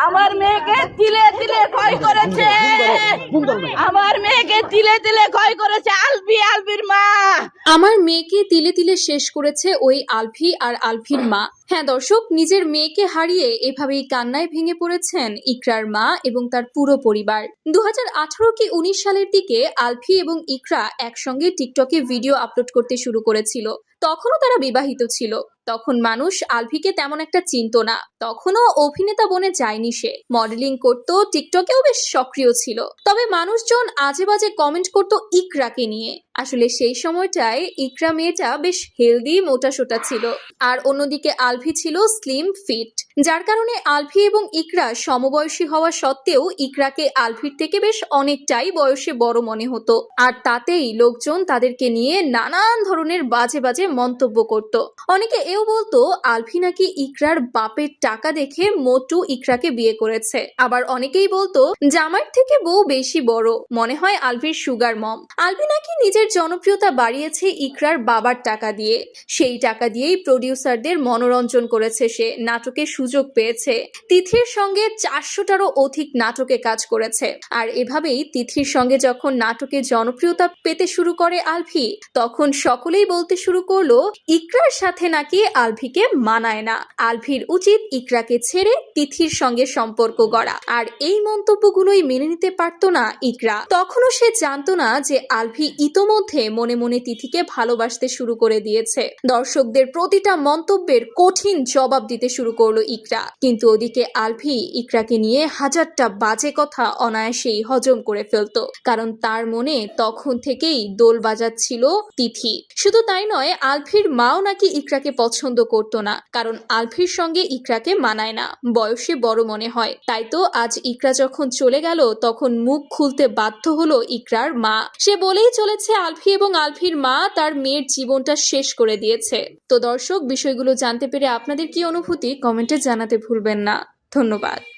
আমার মেয়েকে তিলে তিলে ক্ষয় করেছে, আমার মেয়েকে তিলে তিলে ক্ষয় করেছে আলফির মা। আমার মেয়েকে তিলে তিলে শেষ করেছে ওই আলফি আর আলফির মা। হ্যাঁ দর্শক, নিজের মেয়েকে হারিয়ে এভাবেই কান্নায় ভেঙে পড়েছেন ইকরার মা এবং তার পুরো পরিবার। 2018 কি 19 সালের দিকে আলফি এবং ইকরা একসঙ্গে টিকটকে ভিডিও আপলোড করতে শুরু করেছিল। তখনও তারা বিবাহিত ছিল। তখন মানুষ আলফিকে তেমন একটা চিনতো না। তখনও অভিনেতা বনে যায়নি, সে মডেলিং করত, টিকটকেও বেশ সক্রিয় ছিল। তবে মানুষজন আজে বাজে কমেন্ট করতো ইকরাকে নিয়ে। আসলে সেই সময়টায় ইকরা মেয়েটা বেশ হেলদি মোটাসোটা ছিল, আর অন্যদিকে আলফি ছিল স্লিম ফিট, যার কারণে আলফি এবং ইকরা সমবয়সী হওয়া সত্ত্বেও ইকরাকে আলফির থেকে বেশ অনেকটাই বয়সে বড় মনে হতো। আর তাতেই লোকজন তাদেরকে নিয়ে নানান ধরনের বাজে বাজে মন্তব্য করত। অনেকে এও বলতো আলফি নাকি ইকরার বাপের টাকা দেখে মোটু ইকরাকে বিয়ে করেছে। আবার অনেকেই বলতো জামাইয়ের থেকে বউ বেশি বড়, মনে হয় আলফির সুগার মম। আলফি নাকি নিজের জনপ্রিয়তা বাড়িয়েছে ইকরার বাবার টাকা দিয়ে। সেই টাকা দিয়েই প্রডিউসারদের মনোরঞ্জন করেছে সে, নাটকের সুযোগ পেয়েছে। তিথির সঙ্গে 400টারও অধিক নাটকে কাজ করেছে। আর এভাবেই তিথির সঙ্গে যখন নাটকে জনপ্রিয়তা পেতে শুরু করে আলফি, তখন সকলেই বলতে শুরু করলো ইকরার সাথে নাকি আলফিকে মানায় না, আলফির উচিত ইকরাকে ছেড়ে তিথির সঙ্গে সম্পর্ক গড়া। আর এই মন্তব্যগুলোই মেনে নিতে পারতো না ইকরা। তখনও সে জানতো না যে আলফি ইতোমধ্যে মনে মনে তিথিকে ভালোবাসতে শুরু করে দিয়েছে। দর্শকদের প্রতিটা মন্তব্যের কঠিন জবাব দিতে শুরু করলো ইকরা। কিন্তু ওদিকে আলফি ইকরাকে নিয়ে হাজারটা বাজে কথা অনায়াসেই হজম করে ফেলতো, কারণ তার মনে তখন থেকেই দোল বাজাচ্ছিল তিথি। শুধু তাই নয়, আলফির মাও নাকি ইকরাকে পছন্দ করতো না, কারণ আলফির সঙ্গে ইকরাকে মানায় না, বয়সে বড় মনে হয়। তাই তো আজ ইকরা যখন চলে গেল, তখন মুখ খুলতে বাধ্য হলো ইকরার মা। সে বলেই চলেছে আলফি এবং আলফির মা তার মেয়ের জীবনটা শেষ করে দিয়েছে। তো দর্শক, বিষয়গুলো জানতে পেরে আপনাদের কি অনুভূতি কমেন্টে জানাতে ভুলবেন না। ধন্যবাদ।